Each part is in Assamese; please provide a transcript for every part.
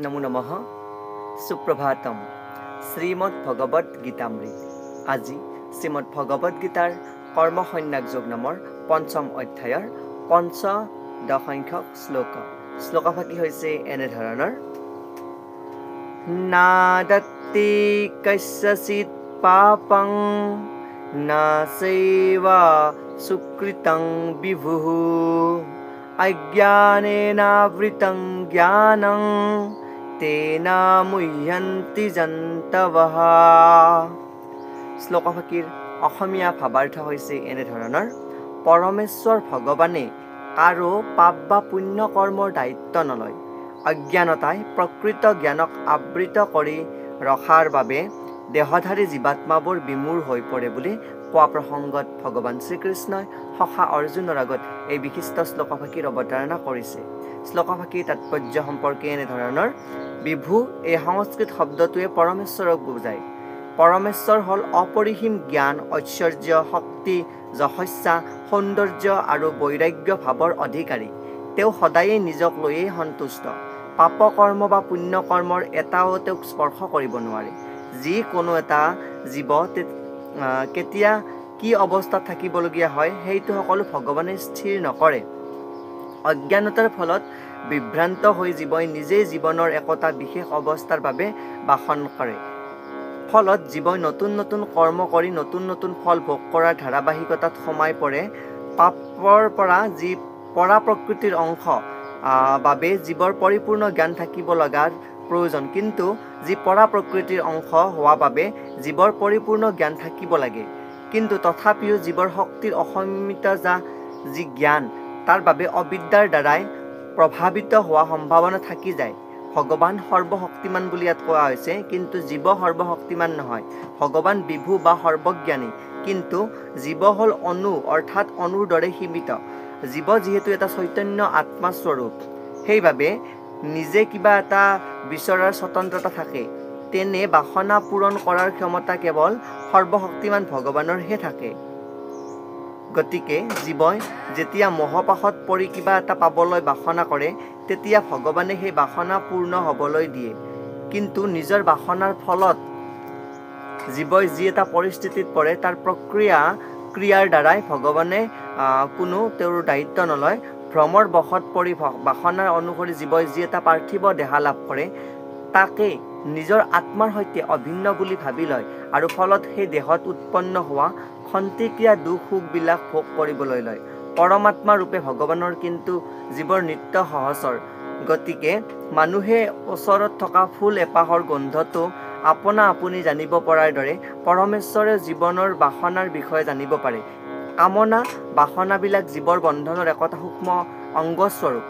নমো নমঃ সুপ্ৰভাতম শ্ৰীমদ ভগবত গীতামৃত আজি শ্ৰীমদ ভগবত গীতাৰ কৰ্মসন্ন্যাস যোগ নামৰ পঞ্চম অধ্যায়ৰ পঞ্চদশ সংখ্যক শ্লোকভাগী হৈছে এনেধৰণৰ নাদত্তি কস্যচিৎ পাপং না সেবা সুকৃতং বিভুঃ অজ্ঞানেনাবৃতং জ্ঞানং তেনা মুহ্যন্তি জন্তৱঃ। শ্লোকভাগীৰ অসমীয়া ভাৱাৰ্থ হৈছে এনেধৰণৰ পৰমেশ্বৰ ভগৱানে কাৰো পাপ বা পুণ্য কৰ্মৰ দায়িত্ব নলয়। অজ্ঞানতাই প্ৰকৃত জ্ঞানক আবৃত কৰি ৰখাৰ বাবে দেহধাৰী জীৱাত্মাবোৰ বিমূঢ় হৈ পৰে বুলি কোৱা প্ৰসংগত ভগৱান শ্ৰীকৃষ্ণই সখা অৰ্জুনৰ আগত এই বিশিষ্ট শ্লোকভাগীৰ অৱতাৰণা কৰিছে। শ্লোকভাগীৰ তাৎপৰ্য সম্পৰ্কে এনেধৰণৰ বিভু এই সংস্কৃত শব্দটোৱে পৰমেশ্বৰক বুজায়। পৰমেশ্বৰ হ'ল অপৰিসীম জ্ঞান, ঐশ্বৰ্য, শক্তি, যশস্যা, সৌন্দৰ্য আৰু বৈৰাগ্য ভাৱৰ অধিকাৰী। তেওঁ সদায়ে নিজক লৈয়ে সন্তুষ্ট। পাপকৰ্ম বা পুণ্যকৰ্মৰ এটাও তেওঁক স্পৰ্শ কৰিব নোৱাৰে। যিকোনো এটা জীৱ কেতিয়া কি অৱস্থাত থাকিবলগীয়া হয় সেইটো সকলো ভগৱানে স্থিৰ নকৰে। অজ্ঞানতাৰ ফলত বিভ্ৰান্ত হৈ জীৱই নিজেই জীৱনৰ একোটা বিশেষ অৱস্থাৰ বাবে বাসন কৰে। ফলত জীৱই নতুন নতুন কৰ্ম কৰি নতুন নতুন ফল ভোগ কৰাৰ ধাৰাবাহিকতাত সোমাই পৰে। পাপৰ পৰা যি পৰা প্ৰকৃতিৰ অংশ বাবে জীৱৰ পৰিপূৰ্ণ জ্ঞান থাকিব লগাৰ প্ৰয়োজন, কিন্তু যি পৰা প্ৰকৃতিৰ অংশ হোৱা বাবে জীৱৰ পৰিপূৰ্ণ জ্ঞান থাকিব লাগে, কিন্তু তথাপিও জীৱৰ শক্তিৰ অসীমিত যি জ্ঞান তাৰ বাবে অবিদ্যাৰ দ্বাৰাই প্ৰভাৱিত হোৱা সম্ভাৱনা থাকি যায়। ভগৱান সৰ্বশক্তিমান বুলি ইয়াত কোৱা হৈছে, কিন্তু জীৱ সৰ্বশক্তিমান নহয়। ভগৱান বিভু বা সৰ্বজ্ঞানী, কিন্তু জীৱ হ'ল অণু অৰ্থাৎ অণুৰ দৰে সীমিত। জীৱ যিহেতু এটা চৈতন্য আত্মাস্বৰূপ, সেইবাবে নিজে কিবা এটা বিচৰাৰ স্বতন্ত্ৰতা থাকে। তেনে বাসনা পূৰণ কৰাৰ ক্ষমতা কেৱল সৰ্বশক্তিমান ভগৱানৰহে থাকে। গতিকে জীৱই যেতিয়া মোহপাশত পৰি কিবা এটা পাবলৈ বাসনা কৰে, তেতিয়া ভগৱানে সেই বাসনা পূৰ্ণ হ'বলৈ দিয়ে। কিন্তু নিজৰ বাসনাৰ ফলত জীৱই যি এটা পৰিস্থিতিত পৰে তাৰ ক্ৰিয়াৰ দ্বাৰাই ভগৱানে কোনো তেওঁৰ দায়িত্ব নলয়। ভ্ৰমৰ বশত পৰি বাসনাৰ অনুসৰি জীৱই যি এটা পাৰ্থিৱ দেহা লাভ কৰে তাকে নিজৰ আত্মাৰ সৈতে অভিন্ন বুলি ভাবি লয়, আৰু ফলত সেই দেহত উৎপন্ন হোৱা খন্তেকীয়া দুখ সুখবিলাক ভোগ কৰিবলৈ লয়। পৰমাত্মা ৰূপে ভগৱানৰ কিন্তু জীৱৰ নিত্য সহচৰ। গতিকে মানুহে ওচৰত থকা ফুল এপাহৰ গোন্ধটো আপোনা আপুনি জানিব পৰাৰ দৰে পৰমেশ্বৰে জীৱনৰ বাসনাৰ বিষয়ে জানিব পাৰে। কামনা বাসনাবিলাক জীৱৰ বন্ধনৰ একোটা সূক্ষ্ম অংগস্বৰূপ।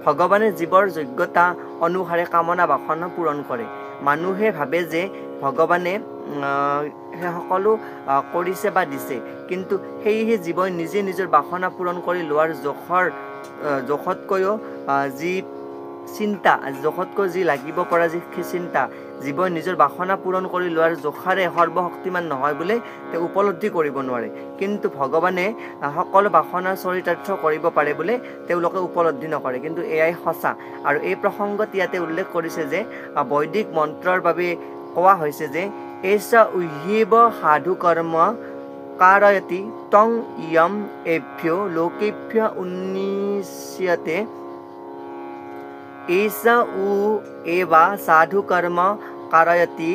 ভগৱানে জীৱৰ যোগ্যতা অনুসাৰে কামনা বাসনা পূৰণ কৰে। মানুহে ভাবে যে ভগৱানে সকলো কৰিছে বা দিছে, কিন্তু সেয়েহে জীৱই নিজে নিজৰ বাসনা পূৰণ কৰি লোৱাৰ জোখতকৈও যি লাগিব পৰা যি চিন্তা জীৱই নিজৰ বাসনা পূৰণ কৰি লোৱাৰ জোখাৰে সৰ্বশক্তিমান নহয় বুলি তেওঁ উপলব্ধি কৰিব নোৱাৰে। কিন্তু ভগৱানে সকলো বাসনাৰ চৰিতাৰ্থ কৰিব পাৰে বুলি তেওঁলোকে উপলব্ধি নকৰে। কিন্তু এয়াই সঁচা, আৰু এই প্ৰসংগত ইয়াতে উল্লেখ কৰিছে যে বৈদিক মন্ত্ৰৰ বাবে কোৱা হৈছে যে এষ উহ্যেব সাধু কৰ্ম কাৰয়তি তং ইয়ম এভ্যো লোকেভ্যো উন্নিশ্যতে। এষ উ এবা সাধু কৰ্ম কাৰয়তি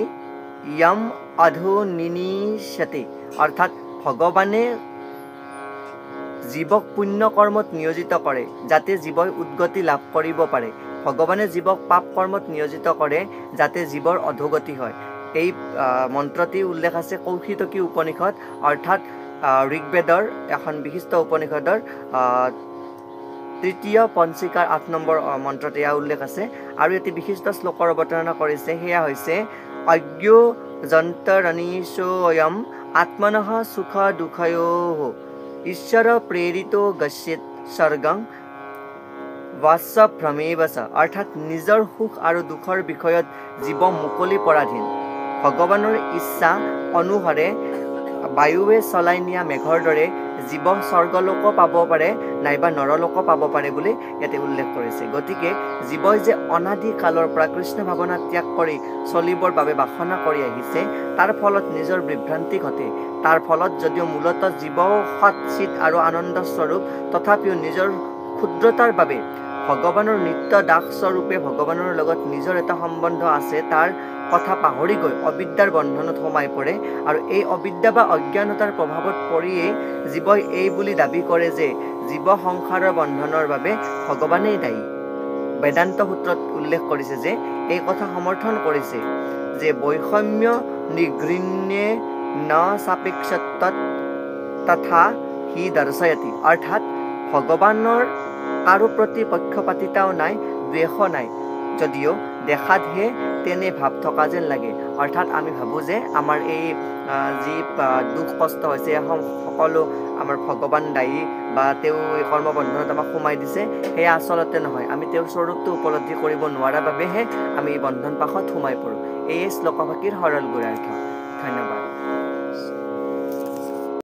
ইয়ম অধো নিনিশ্যতে। অৰ্থাৎ ভগৱানে জীৱক পুণ্য কৰ্মত নিয়োজিত কৰে যাতে জীৱই উদ্গতি লাভ কৰিব পাৰে। ভগৱানে জীৱক পাপ কৰ্মত নিয়োজিত কৰে যাতে জীৱৰ অধোগতি হয়। এই মন্ত্ৰটি উল্লেখ আছে কৌশিতকী উপনিষদ, অৰ্থাৎ ঋগ্বেদৰ এখন বিশিষ্ট উপনিষদৰ তৃতীয় পঞ্চিকাৰ 8 নম্বৰ মন্ত্ৰত এয়া উল্লেখ আছে। আৰু এটি বিশিষ্ট শ্লোকৰ অৱতাৰণা কৰিছে, সেয়া হৈছে অজ্ঞো যন্তৰণীষোऽয়ম আত্মনঃ সুখ দুঃখয়োঃ ঈশ্বৰ প্ৰেৰিতো গচ্ছেৎ স্বৰ্গং বাস্যভ্ৰমেবচ। অৰ্থাৎ নিজৰ সুখ আৰু দুখৰ বিষয়ত জীৱ মুকলি পৰাধীন। ভগৱানৰ ইচ্ছা অনুসাৰে বায়ুৱে চলাই নিয়া মেঘৰ দৰে জীৱ স্বৰ্গলোকো পাব পাৰে নাইবা নৰলোকো পাব পাৰে বুলি ইয়াতে উল্লেখ কৰিছে। গতিকে জীৱই যে অনাদি কালৰ পৰা কৃষ্ণ ভাৱনা ত্যাগ কৰি চলিবৰ বাবে বাসনা কৰি আহিছে, তাৰ ফলত নিজৰ বিভ্ৰান্তি ঘটে। তাৰ ফলত যদিও মূলতঃ জীৱ সৎ চিত আৰু আনন্দ স্বৰূপ, তথাপিও নিজৰ ক্ষুদ্ৰতাৰ বাবে ভগৱানৰ নিত্য দাস স্বৰূপে ভগৱানৰ লগত নিজৰ এটা সম্বন্ধ আছে তাৰ কথা পাহৰি গৈ অবিদ্যাৰ বন্ধনত সোমাই পৰে। আৰু এই অবিদ্যা বা অজ্ঞানতাৰ প্ৰভাৱত পৰিয়েই জীৱই এই বুলি দাবী কৰে যে জীৱ সংসাৰৰ বন্ধনৰ বাবে ভগৱানেই দায়ী। বেদান্ত সূত্ৰত উল্লেখ কৰিছে যে এই কথা সমৰ্থন কৰিছে যে বৈষম্য নিগৃহ্যে ন সাপেক্ষত্বত তথা হি দৰ্শয়তি, অৰ্থাৎ ভগৱানৰ কাৰো প্ৰতি পক্ষপাতিতাও নাই, দ্বেষো নাই, যদিও দেখাতহে তেনে ভাৱ থকা যেন লাগে। অৰ্থাৎ আমি ভাবোঁ যে আমাৰ এই যি দুখ কষ্ট হৈছে সকলো আমাৰ ভগৱান দায়ী বা তেওঁ এই কৰ্মবন্ধনত আমাক সোমাই দিছে, সেয়া আচলতে নহয়। আমি তেওঁৰ স্বৰূপটো উপলব্ধি কৰিব নোৱাৰাৰ বাবেহে আমি এই বন্ধন পাশত সোমাই পৰোঁ। এই শ্লোকভাগীৰ সৰল গুঢ়াৰ্থ। ধন্যবাদ।